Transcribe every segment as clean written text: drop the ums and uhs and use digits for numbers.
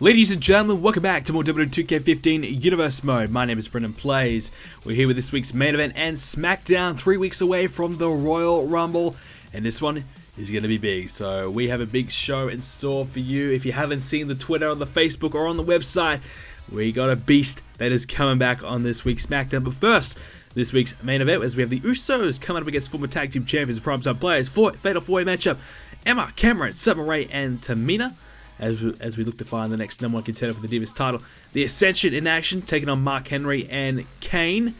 Ladies and gentlemen, welcome back to more WWE 2k15 Universe Mode. My name is BrendenPlayz. We're here with this week's main event and SmackDown, 3 weeks away from the Royal Rumble. And this one is going to be big. So we have a big show in store for you. If you haven't seen the Twitter, on the Facebook, or on the website, we got a beast that is coming back on this week's SmackDown. But first, this week's main event, as we have the Usos coming up against former tag team champions and primetime players for Fatal 4-Way matchup. Emma, Cameron, Summer Rae, and Tamina. As we look to find the next number one contender for the Divas title. The Ascension in action, taking on Mark Henry and Kane.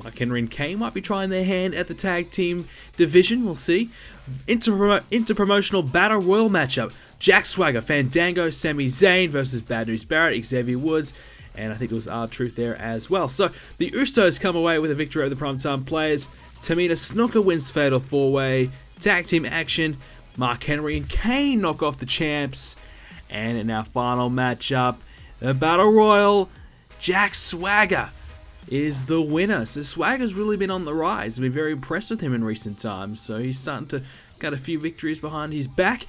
Mark Henry and Kane might be trying their hand at the tag team division, we'll see. Interpromotional Battle Royal matchup. Jack Swagger, Fandango, Sami Zayn versus Bad News Barrett, Xavier Woods, and I think it was R-Truth there as well. So, the Usos come away with a victory over the primetime players. Tamina Snuka wins Fatal 4-Way. Tag team action. Mark Henry and Kane knock off the champs. And in our final matchup, the Battle Royal, Jack Swagger is the winner. So Swagger's really been on the rise. I've been very impressed with him in recent times. So he's starting to get a few victories behind his back.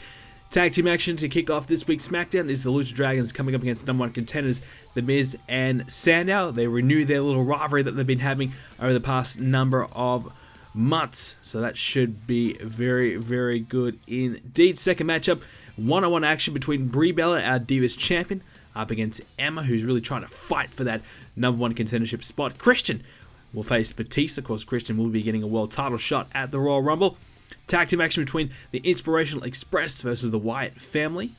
Tag team action to kick off this week's SmackDown is the Lucha Dragons coming up against number one contenders, The Miz and Sandow. They renew their little rivalry that they've been having over the past number of months. So that should be very, very good indeed. Second matchup, one-on-one action between Brie Bella, our Divas champion, up against Emma, who's really trying to fight for that number one contendership spot. Christian will face Batista. Of course, Christian will be getting a world title shot at the Royal Rumble. Tag team action between the Inspirational Express versus the Wyatt family.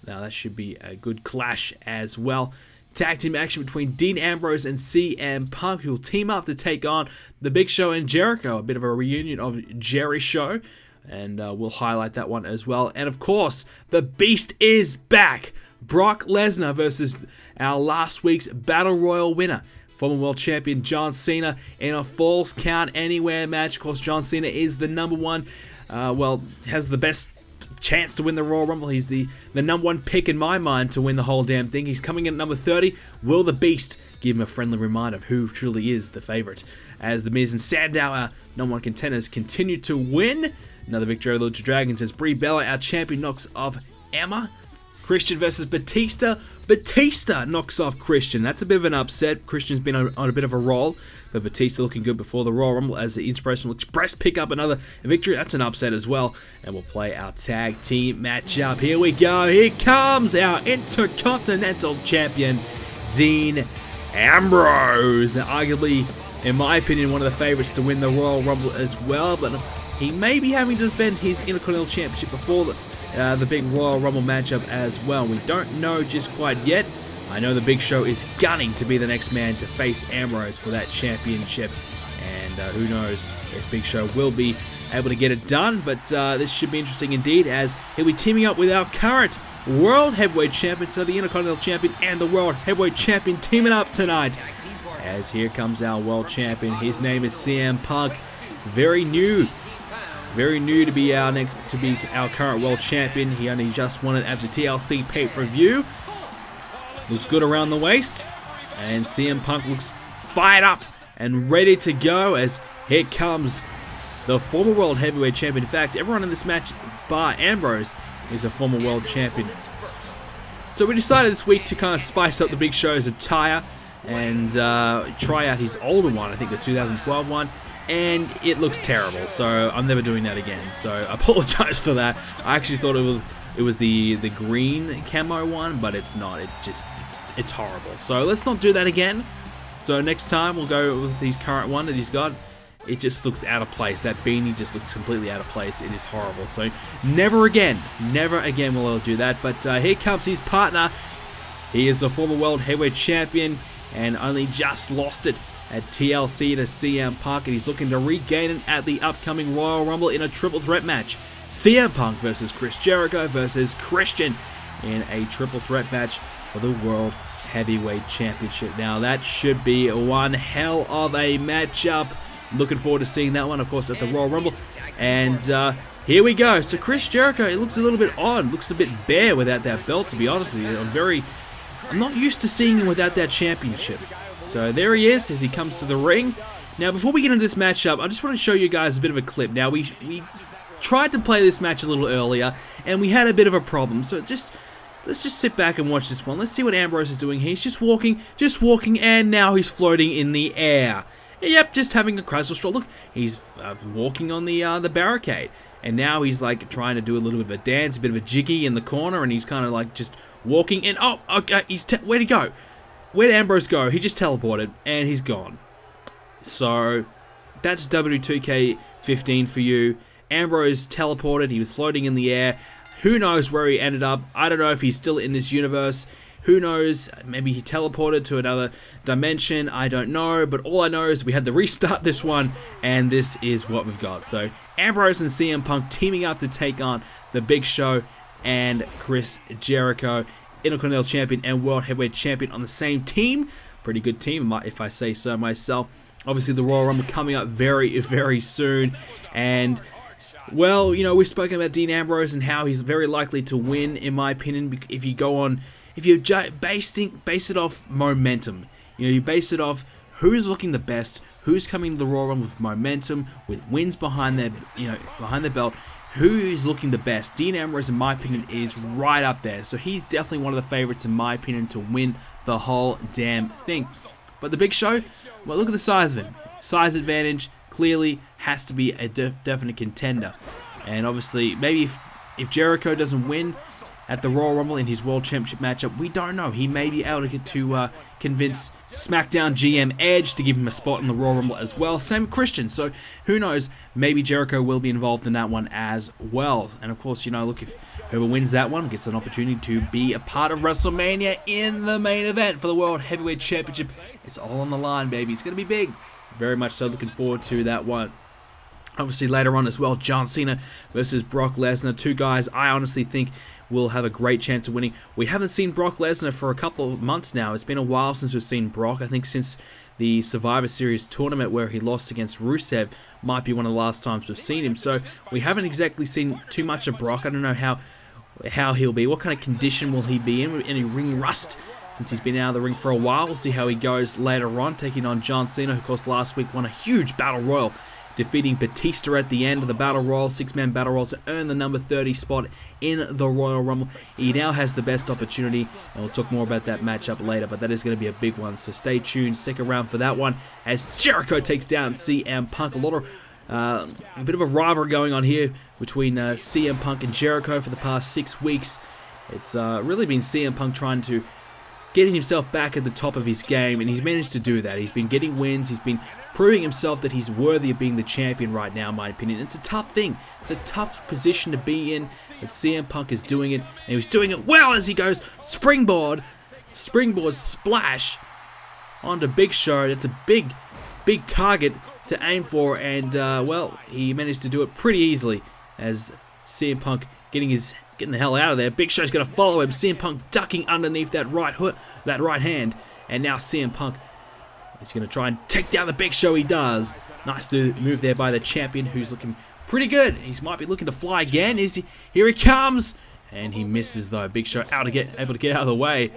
Now, that should be a good clash as well. Tag team action between Dean Ambrose and CM Punk, who will team up to take on the Big Show and Jericho. A bit of a reunion of Jerry Show. And we'll highlight that one as well. And of course, the Beast is back. Brock Lesnar versus our last week's Battle Royal winner, former world champion John Cena, in a Falls Count Anywhere match. Of course, John Cena is the number one, has the best chance to win the Royal Rumble. He's the number one pick in my mind to win the whole damn thing. He's coming in at number 30. Will the Beast give him a friendly reminder of who truly is the favorite? As The Miz and Sandow, our number one contenders, continue to win. Another victory over the Lucha Dragons as Brie Bella, our champion, knocks off Emma. Christian versus Batista. Batista knocks off Christian. That's a bit of an upset. Christian's been on a bit of a roll, but Batista looking good before the Royal Rumble as the Inspirational Express pick up another victory. That's an upset as well. And we'll play our tag team matchup. Here we go. Here comes our Intercontinental champion, Dean Ambrose. Arguably, in my opinion, one of the favorites to win the Royal Rumble as well, but he may be having to defend his Intercontinental Championship before the big Royal Rumble matchup as well. We don't know just quite yet. I know the Big Show is gunning to be the next man to face Ambrose for that championship. And who knows if Big Show will be able to get it done. But this should be interesting indeed, as he'll be teaming up with our current World Heavyweight Champion. So the Intercontinental Champion and the World Heavyweight Champion teaming up tonight. As here comes our World Champion. His name is CM Punk. Very new to be our current world champion. He only just won it at the TLC pay-per-view. Looks good around the waist, and CM Punk looks fired up and ready to go. As here comes the former world heavyweight champion. In fact, everyone in this match, bar Ambrose, is a former world champion. So we decided this week to kind of spice up the Big Show's attire and try out his older one. I think the 2012 one. And it looks terrible, so I'm never doing that again. So I apologize for that. I actually thought it was the green camo one, but it's not. It's horrible. So let's not do that again. So next time we'll go with his current one that he's got. It just looks out of place. That beanie just looks completely out of place. It is horrible. So never again will I do that. But here comes his partner. He is the former world heavyweight champion and only just lost it at TLC to CM Punk, and he's looking to regain it at the upcoming Royal Rumble in a triple threat match. CM Punk versus Chris Jericho versus Christian in a triple threat match for the World Heavyweight Championship. Now that should be one hell of a matchup. Looking forward to seeing that one, of course, at the Royal Rumble. And here we go. So Chris Jericho, it looks a little bit odd, looks a bit bare without that belt, to be honest with you. I'm not used to seeing him without that championship. So there he is as he comes to the ring. Now, before we get into this matchup, I just want to show you guys a bit of a clip. Now, we tried to play this match a little earlier, and we had a bit of a problem. So just let's just sit back and watch this one. Let's see what Ambrose is doing here. He's just walking, and now he's floating in the air. Yep, just having a casual stroll. Look, he's walking on the barricade. And now he's like trying to do a little bit of a dance, a bit of a jiggy in the corner, and he's kind of like just walking in. Oh, okay, where'd he go? Where'd Ambrose go? He just teleported, and he's gone. So, that's WWE 2k15 for you. Ambrose teleported, he was floating in the air. Who knows where he ended up? I don't know if he's still in this universe. Who knows? Maybe he teleported to another dimension. I don't know. But all I know is we had to restart this one, and this is what we've got. So, Ambrose and CM Punk teaming up to take on the Big Show and Chris Jericho, Intercontinental Champion and World Heavyweight Champion on the same team. Pretty good team, if I say so myself. Obviously, the Royal Rumble coming up very, very soon. And, well, you know, we've spoken about Dean Ambrose and how he's very likely to win, in my opinion, if you go on... If you base it off momentum, you know, you base it off who's looking the best, who's coming to the Royal Rumble with momentum, with wins behind their, behind their belt, who is looking the best. Dean Ambrose, in my opinion, is right up there. So he's definitely one of the favorites, in my opinion, to win the whole damn thing. But the Big Show, well, look at the size of him. Size advantage clearly has to be a definite contender. And obviously, maybe if Jericho doesn't win at the Royal Rumble in his World Championship matchup, we don't know. He may be able to get to convince SmackDown GM Edge to give him a spot in the Royal Rumble as well. Same with Christian. So who knows? Maybe Jericho will be involved in that one as well. And of course, you know, look, if whoever wins that one gets an opportunity to be a part of WrestleMania in the main event for the World Heavyweight Championship. It's all on the line, baby. It's going to be big. Very much so looking forward to that one. Obviously, later on as well, John Cena versus Brock Lesnar. Two guys I honestly think will have a great chance of winning. We haven't seen Brock Lesnar for a couple of months now. It's been a while since we've seen Brock. I think since the Survivor Series tournament where he lost against Rusev might be one of the last times we've seen him. So we haven't exactly seen too much of Brock. I don't know how he'll be. What kind of condition will he be in? Any ring rust? Since he's been out of the ring for a while. We'll see how he goes later on, taking on John Cena, who of course last week won a huge Battle Royal, defeating Batista at the end of the Battle Royal, 6-man Battle Royal, to earn the number 30 spot in the Royal Rumble. He now has the best opportunity, and we'll talk more about that matchup later, but that is going to be a big one, so stay tuned, stick around for that one, as Jericho takes down CM Punk. A bit of a rivalry going on here between CM Punk and Jericho for the past 6 weeks. It's really been CM Punk trying to getting himself back at the top of his game, and he's managed to do that. He's been getting wins, he's been proving himself that he's worthy of being the champion right now, in my opinion. It's a tough thing. It's a tough position to be in, but CM Punk is doing it, and he was doing it well as he goes springboard splash onto Big Show. It's a big target to aim for, and well, he managed to do it pretty easily as CM Punk getting the hell out of there. Big Show's going to follow him. CM Punk ducking underneath that right hand, and now CM Punk is going to try and take down the Big Show. He does. Nice move there by the champion, who's looking pretty good. He might be looking to fly again. Here he comes, and he misses though. Big Show able to get out of the way,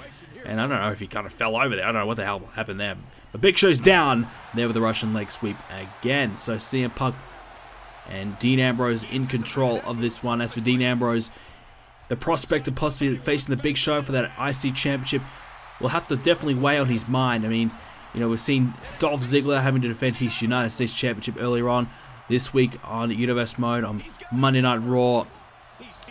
and I don't know if he kind of fell over there. I don't know what the hell happened there. But Big Show's down there with the Russian leg sweep again. So CM Punk and Dean Ambrose in control of this one. As for Dean Ambrose, the prospect of possibly facing the Big Show for that IC Championship will have to definitely weigh on his mind. I mean, you know, we've seen Dolph Ziggler having to defend his United States Championship earlier on this week on Universe Mode on Monday Night Raw.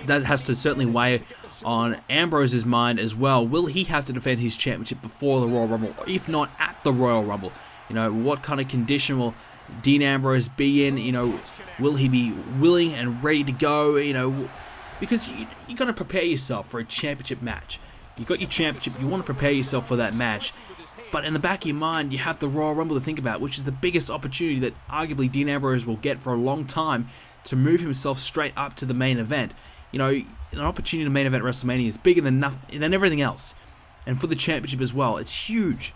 That has to certainly weigh on Ambrose's mind as well. Will he have to defend his championship before the Royal Rumble, or if not at the Royal Rumble? You know, what kind of condition will Dean Ambrose be in? You know, will he be willing and ready to go? You know, because you got to prepare yourself for a championship match. You got your championship, you want to prepare yourself for that match. But in the back of your mind, you have the Royal Rumble to think about, which is the biggest opportunity that arguably Dean Ambrose will get for a long time to move himself straight up to the main event. You know, an opportunity to main event WrestleMania is bigger than everything else. And for the championship as well, it's huge.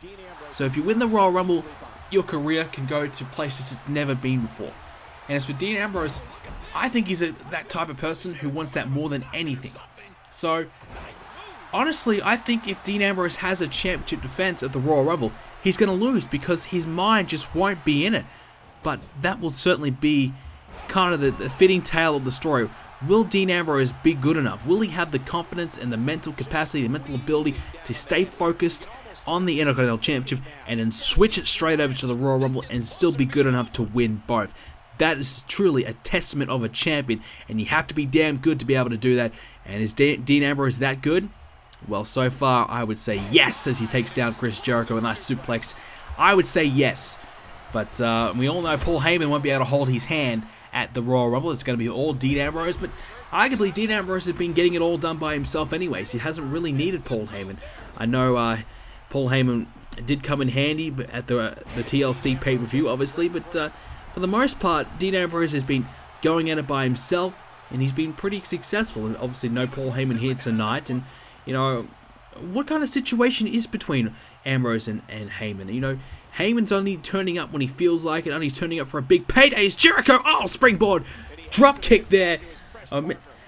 So if you win the Royal Rumble, your career can go to places it's never been before. And as for Dean Ambrose, I think he's that type of person who wants that more than anything. So, honestly, I think if Dean Ambrose has a championship defense at the Royal Rumble, he's going to lose because his mind just won't be in it. But that will certainly be kind of the fitting tale of the story. will Dean Ambrose be good enough? Will he have the confidence and the mental capacity, the mental ability to stay focused on the Intercontinental Championship and then switch it straight over to the Royal Rumble and still be good enough to win both? That is truly a testament of a champion, and you have to be damn good to be able to do that. And is Dean Ambrose that good? Well, so far, I would say yes, as he takes down Chris Jericho with a nice suplex. I would say yes. But we all know Paul Heyman won't be able to hold his hand at the Royal Rumble. It's going to be all Dean Ambrose. But arguably, Dean Ambrose has been getting it all done by himself anyways. He hasn't really needed Paul Heyman. I know Paul Heyman did come in handy at the TLC pay-per-view, obviously. But for the most part, Dean Ambrose has been going at it by himself. And he's been pretty successful. And obviously, no Paul Heyman here tonight. And, you know, what kind of situation is between Ambrose and Heyman? You know, Heyman's only turning up when he feels like it, only turning up for a big payday. It's Jericho, oh, springboard, drop kick there.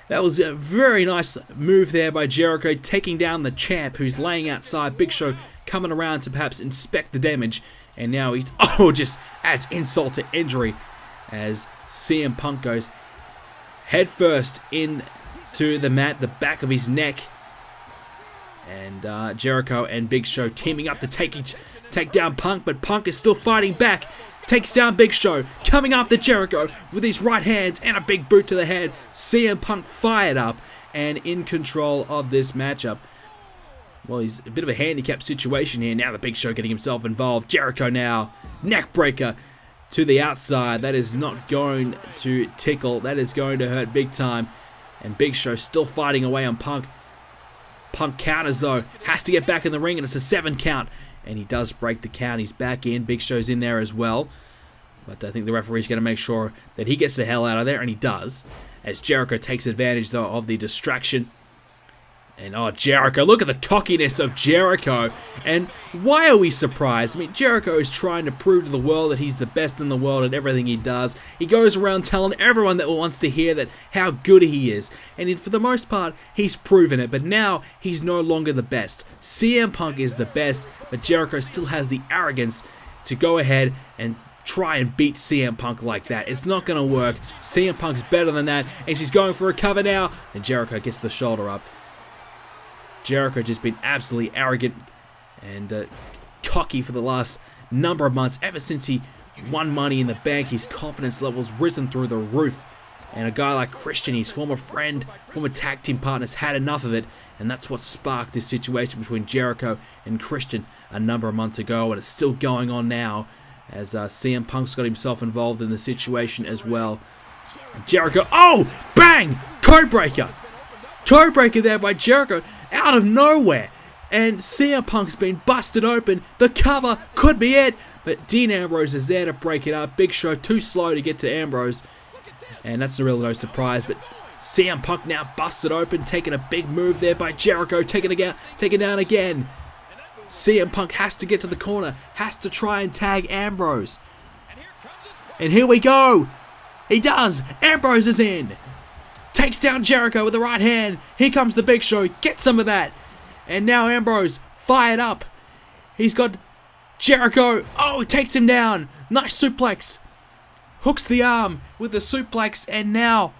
That was a very nice move there by Jericho, taking down the champ who's laying outside. Big Show coming around to perhaps inspect the damage. And now he's, just adds insult to injury as CM Punk goes headfirst into the mat, the back of his neck. And Jericho and Big Show teaming up to take down Punk, but Punk is still fighting back. Takes down Big Show, coming after Jericho with his right hands and a big boot to the head. CM Punk fired up and in control of this matchup. Well, he's a bit of a handicapped situation here. Now the Big Show getting himself involved. Jericho now, neck breaker to the outside. That is not going to tickle. That is going to hurt big time. And Big Show still fighting away on Punk. Punk counters though, has to get back in the ring, and it's a 7 count. And he does break the count. He's back in. Big Show's in there as well. But I think the referee's going to make sure that he gets the hell out of there, and he does. As Jericho takes advantage though of the distraction. And Jericho, look at the cockiness of Jericho. And why are we surprised? I mean, Jericho is trying to prove to the world that he's the best in the world at everything he does. He goes around telling everyone that wants to hear that how good he is. And for the most part, he's proven it. But now, he's no longer the best. CM Punk is the best, but Jericho still has the arrogance to go ahead and try and beat CM Punk like that. It's not going to work. CM Punk's better than that. And she's going for a cover now. And Jericho gets the shoulder up. Jericho just been absolutely arrogant and cocky for the last number of months. Ever since he won Money in the Bank, his confidence level's risen through the roof. And a guy like Christian, his former friend, former tag team partners, had enough of it. And that's what sparked this situation between Jericho and Christian a number of months ago. And it's still going on now as CM Punk's got himself involved in the situation as well. Jericho, bang! Codebreaker! Codebreaker there by Jericho out of nowhere. And CM Punk's been busted open. The cover could be it. But Dean Ambrose is there to break it up. Big Show too slow to get to Ambrose. And that's a real no surprise. But CM Punk now busted open. Taking a big move there by Jericho. Taking down again. CM Punk has to get to the corner. Has to try and tag Ambrose. And here we go. He does. Ambrose is in. Takes down Jericho with the right hand. Here comes the Big Show. Get some of that. And now Ambrose fired up. He's got Jericho. He takes him down. Nice suplex. Hooks the arm with the suplex. And now,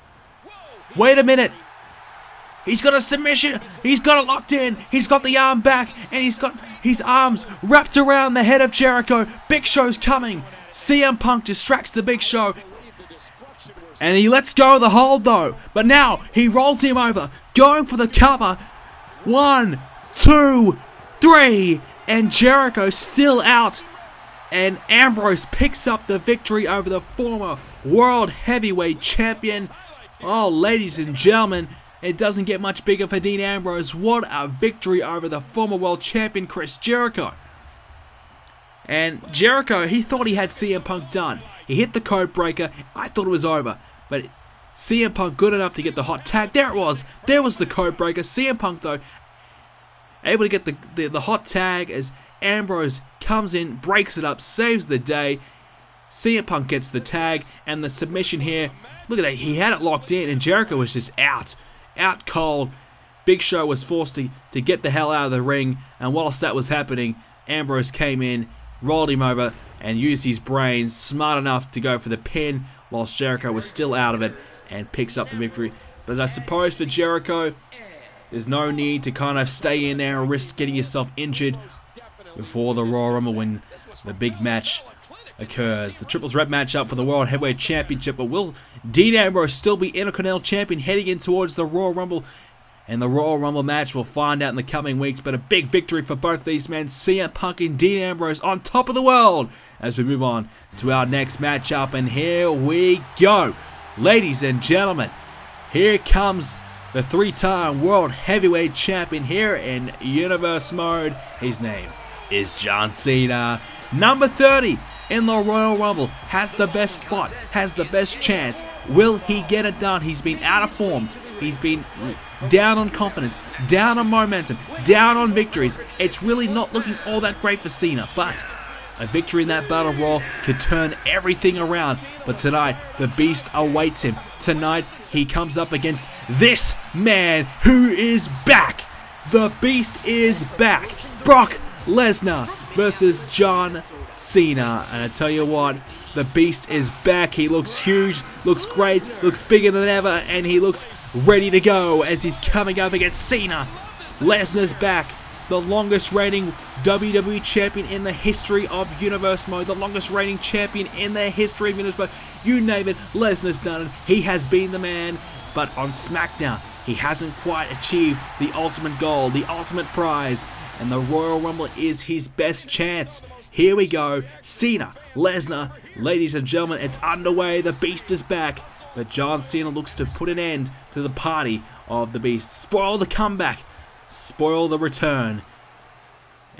wait a minute. He's got a submission. He's got it locked in. He's got the arm back. And he's got his arms wrapped around the head of Jericho. Big Show's coming. CM Punk distracts the Big Show. And he lets go of the hold though. But now he rolls him over. Going for the cover. 1, 2, 3. And Jericho still out. And Ambrose picks up the victory over the former World Heavyweight Champion. Ladies and gentlemen, it doesn't get much bigger for Dean Ambrose. What a victory over the former World Champion Chris Jericho. And Jericho, he thought he had CM Punk done. He hit the code breaker. I thought it was over. But CM Punk good enough to get the hot tag. There it was. There was the code breaker. CM Punk, though, able to get the hot tag as Ambrose comes in, breaks it up, saves the day. CM Punk gets the tag and the submission here. Look at that. He had it locked in, and Jericho was just out. Out cold. Big Show was forced to get the hell out of the ring. And whilst that was happening, Ambrose came in, rolled him over, and used his brains, smart enough to go for the pin, whilst Jericho was still out of it, and picks up the victory. But I suppose for Jericho, there's no need to kind of stay in there and risk getting yourself injured before the Royal Rumble when the big match occurs. The Triple Threat matchup for the World Heavyweight Championship. But will Dean Ambrose still be Intercontinental Champion heading in towards the Royal Rumble? And the Royal Rumble match we'll find out in the coming weeks. But a big victory for both these men, CM Punk and Dean Ambrose, on top of the world as we move on to our next matchup. And here we go. Ladies and gentlemen, here comes the three-time World Heavyweight Champion here in Universe Mode. His name is John Cena. Number 30 in the Royal Rumble. Has the best spot. Has the best chance. Will he get it done? He's been out of form. He's been down on confidence, down on momentum, down on victories. It's really not looking all that great for Cena, but a victory in that Battle Royal could turn everything around. But tonight, the Beast awaits him. Tonight, he comes up against this man who is back. The Beast is back. Brock Lesnar versus John Cena. And I tell you what, the Beast is back. He looks huge, looks great, looks bigger than ever, and he looks ready to go as he's coming up against Cena. Lesnar's back. The longest reigning WWE Champion in the history of Universe Mode. The longest reigning champion in the history of Universe Mode. You name it, Lesnar's done it. He has been the man. But on SmackDown, he hasn't quite achieved the ultimate goal, the ultimate prize. And the Royal Rumble is his best chance. Here we go. Cena, Lesnar. Ladies and gentlemen, it's underway. The Beast is back. But John Cena looks to put an end to the party of the Beast. Spoil the comeback. Spoil the return.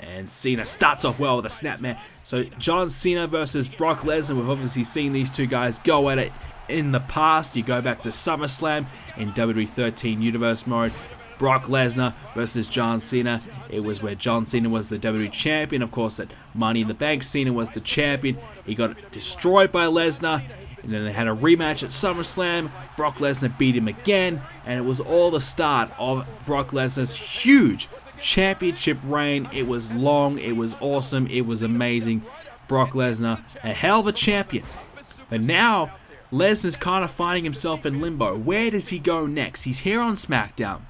And Cena starts off well with a snapmare. So John Cena versus Brock Lesnar. We've obviously seen these two guys go at it in the past. You go back to SummerSlam in WWE 13 Universe Mode. Brock Lesnar versus John Cena. It was where John Cena was the WWE Champion. Of course, at Money in the Bank, Cena was the champion. He got destroyed by Lesnar. And then they had a rematch at SummerSlam. Brock Lesnar beat him again. And it was all the start of Brock Lesnar's huge championship reign. It was long. It was awesome. It was amazing. Brock Lesnar, a hell of a champion. But now, Lesnar's kind of finding himself in limbo. Where does he go next? He's here on SmackDown.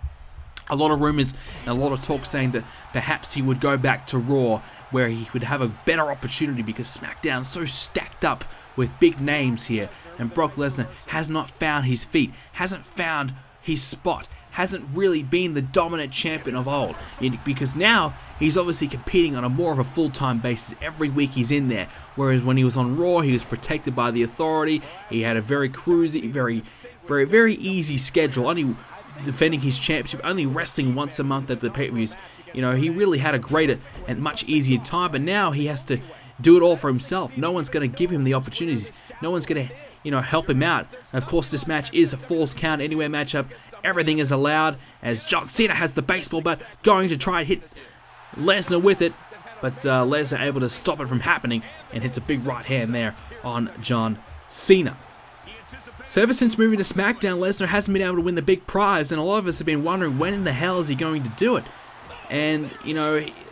A lot of rumors and a lot of talk saying that perhaps he would go back to Raw, where he would have a better opportunity because SmackDown's so stacked up with big names here, and Brock Lesnar has not found his feet, hasn't found his spot, hasn't really been the dominant champion of old, because now he's obviously competing on a more of a full-time basis. Every week he's in there, whereas when he was on Raw, he was protected by the Authority. He had a very cruisy, very easy schedule, only defending his championship, only wrestling once a month at the pay-per-views. You know, he really had a greater and much easier time, but now he has to do it all for himself. No one's going to give him the opportunities. No one's going to, help him out. And of course, this match is a Falls Count Anywhere matchup. Everything is allowed as John Cena has the baseball bat, going to try and hit Lesnar with it, but Lesnar able to stop it from happening and hits a big right hand there on John Cena. So ever since moving to SmackDown, Lesnar hasn't been able to win the big prize, and a lot of us have been wondering when in the hell is he going to do it. And,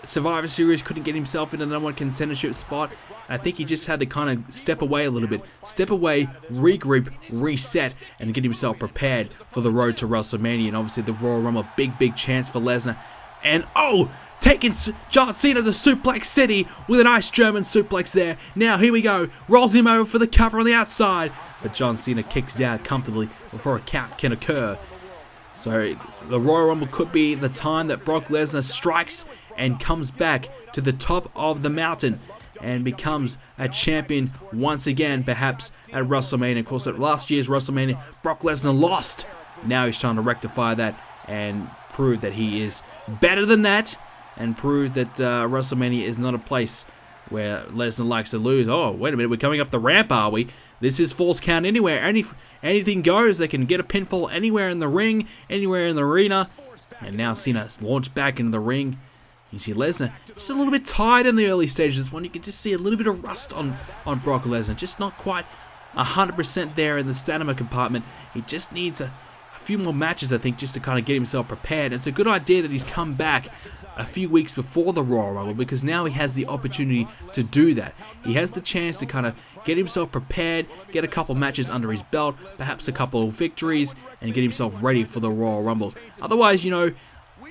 Survivor Series couldn't get himself in the number one contendership spot. I think he just had to kind of step away a little bit. Step away, regroup, reset, and get himself prepared for the road to WrestleMania. And obviously the Royal Rumble, big chance for Lesnar. And, taking John Cena to Suplex City with a nice German suplex there. Now, here we go. Rolls him over for the cover on the outside. But John Cena kicks out comfortably before a count can occur. So the Royal Rumble could be the time that Brock Lesnar strikes and comes back to the top of the mountain and becomes a champion once again, perhaps at WrestleMania. Of course, at last year's WrestleMania, Brock Lesnar lost. Now he's trying to rectify that and prove that he is better than that, and prove that WrestleMania is not a place where Lesnar likes to lose. Oh, wait a minute, we're coming up the ramp, are we? This is Falls Count Anywhere. Anything goes. They can get a pinfall anywhere in the ring, anywhere in the arena. And now Cena's launched back into the ring. You see Lesnar just a little bit tired in the early stages. One, you can just see a little bit of rust on Brock Lesnar. Just not quite 100% there in the stamina compartment. He just needs a few more matches, I think, just to kind of get himself prepared. It's a good idea that he's come back a few weeks before the Royal Rumble, because now he has the opportunity to do that. He has the chance to kind of get himself prepared, get a couple matches under his belt, perhaps a couple of victories, and get himself ready for the Royal Rumble. Otherwise, you know,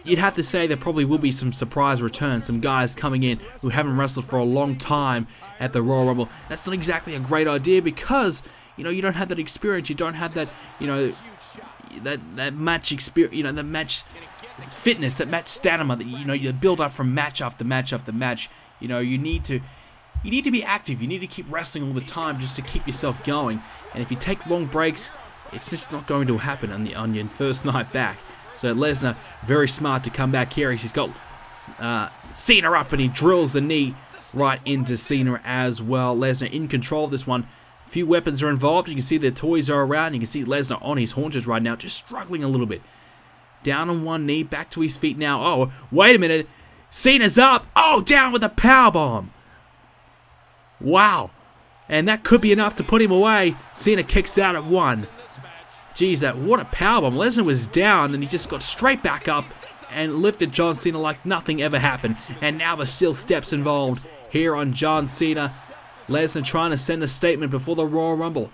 you'd have to say there probably will be some surprise returns, some guys coming in who haven't wrestled for a long time at the Royal Rumble. That's not exactly a great idea, because, you know, you don't have that experience, you don't have that, you know, that match experience, you know, the match fitness, that match stamina that, you know, you build up from match after match after match. You know, you need to be active. You need to keep wrestling all the time just to keep yourself going. And if you take long breaks, it's just not going to happen on your first night back. So Lesnar, very smart to come back here. He's got Cena up, and he drills the knee right into Cena as well. Lesnar in control of this one. Few weapons are involved. You can see the toys are around. You can see Lesnar on his haunches right now, just struggling a little bit. Down on one knee, back to his feet now. Oh, wait a minute. Cena's up. Oh, down with a powerbomb. Wow. And that could be enough to put him away. Cena kicks out at one. Geez, what a powerbomb. Lesnar was down, and he just got straight back up and lifted John Cena like nothing ever happened. And now there's still steps involved here on John Cena. Lesnar trying to send a statement before the Royal Rumble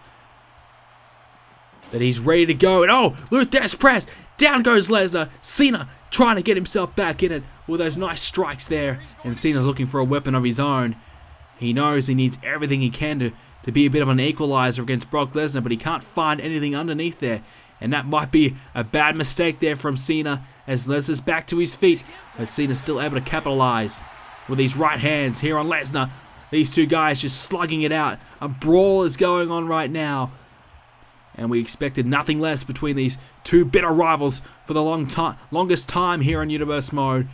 that he's ready to go. And oh, look, there's press. Down goes Lesnar. Cena trying to get himself back in it with those nice strikes there. And Cena's looking for a weapon of his own. He knows he needs everything he can to be a bit of an equalizer against Brock Lesnar, but he can't find anything underneath there. And that might be a bad mistake there from Cena, as Lesnar's back to his feet. But Cena's still able to capitalize with these right hands here on Lesnar. These two guys just slugging it out. A brawl is going on right now. And we expected nothing less between these two bitter rivals for the longest time here on Universe Mode.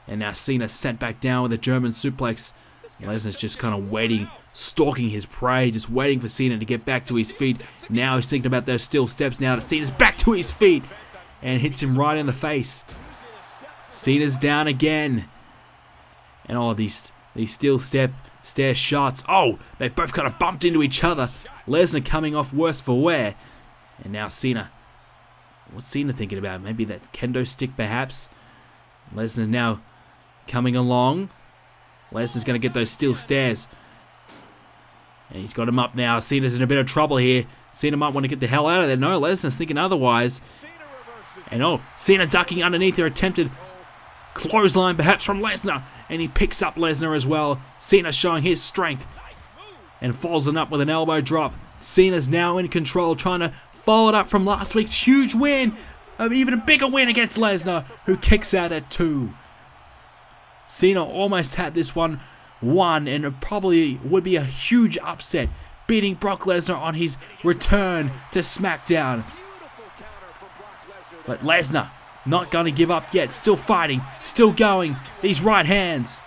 And now Cena sent back down with a German suplex. Lesnar's just kind of waiting, stalking his prey, just waiting for Cena to get back to his feet. Now he's thinking about those steel steps now that Cena's back to his feet and hits him right in the face. Cena's down again. And all these steel stair shots. Oh, they both kind of bumped into each other. Lesnar coming off worse for wear. And now Cena. What's Cena thinking about? Maybe that kendo stick perhaps? Lesnar now coming along. Lesnar's going to get those steel stairs. And he's got him up now. Cena's in a bit of trouble here. Cena might want to get the hell out of there. No, Lesnar's thinking otherwise. And oh, Cena ducking underneath their attempted clothesline perhaps from Lesnar. And he picks up Lesnar as well. Cena showing his strength. And follows it up with an elbow drop. Cena's now in control, trying to follow it up from last week's huge win. Even a bigger win against Lesnar, who kicks out at 2. Cena almost had this one won, and it probably would be a huge upset, beating Brock Lesnar on his return to SmackDown. But Lesnar not going to give up yet, still fighting, still going. These right hands.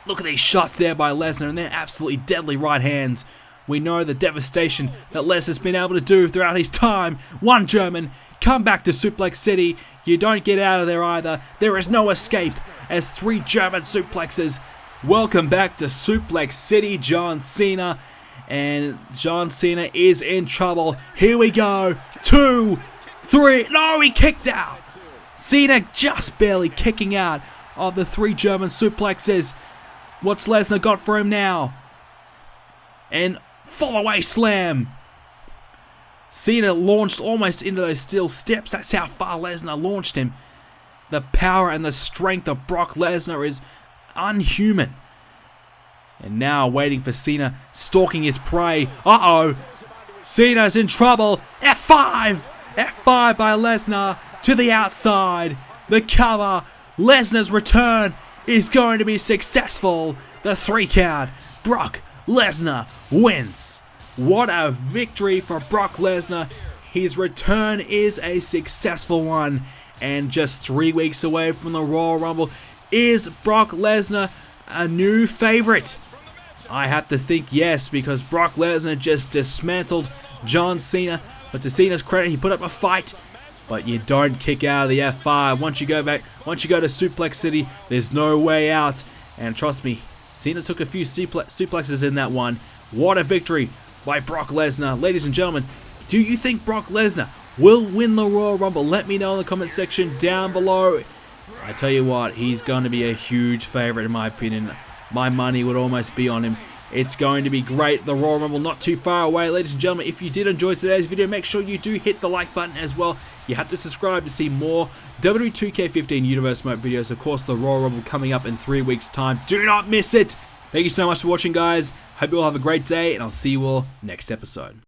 Look at these shots there by Lesnar, and they're absolutely deadly right hands. We know the devastation that Lesnar's been able to do throughout his time. One German, come back to Suplex City. You don't get out of there either. There is no escape as 3 German suplexes. Welcome back to Suplex City, John Cena. And John Cena is in trouble. Here we go. 2, 3. No, he kicked out. Cena just barely kicking out of the 3 German suplexes. What's Lesnar got for him now? And fall away slam. Cena launched almost into those steel steps. That's how far Lesnar launched him. The power and the strength of Brock Lesnar is unhuman. And now waiting for Cena, stalking his prey. Uh-oh. Cena's in trouble. F5. F5 by Lesnar to the outside. The cover. Lesnar's return is going to be successful. The 3 count. Brock Lesnar wins. What a victory for Brock Lesnar. His return is a successful one. And just 3 weeks away from the Royal Rumble, is Brock Lesnar a new favorite? I have to think yes, because Brock Lesnar just dismantled John Cena. But to Cena's credit, he put up a fight. But you don't kick out of the F5. Once you go to Suplex City, there's no way out. And trust me, Cena took a few suplexes in that one. What a victory by Brock Lesnar. Ladies and gentlemen, do you think Brock Lesnar will win the Royal Rumble? Let me know in the comment section down below. I tell you what, he's going to be a huge favorite in my opinion. My money would almost be on him. It's going to be great. The Royal Rumble not too far away. Ladies and gentlemen, if you did enjoy today's video, make sure you do hit the like button as well. You have to subscribe to see more WWE 2k15 Universe Mode videos. Of course, the Royal Rumble coming up in 3 weeks' time. Do not miss it. Thank you so much for watching, guys. Hope you all have a great day, and I'll see you all next episode.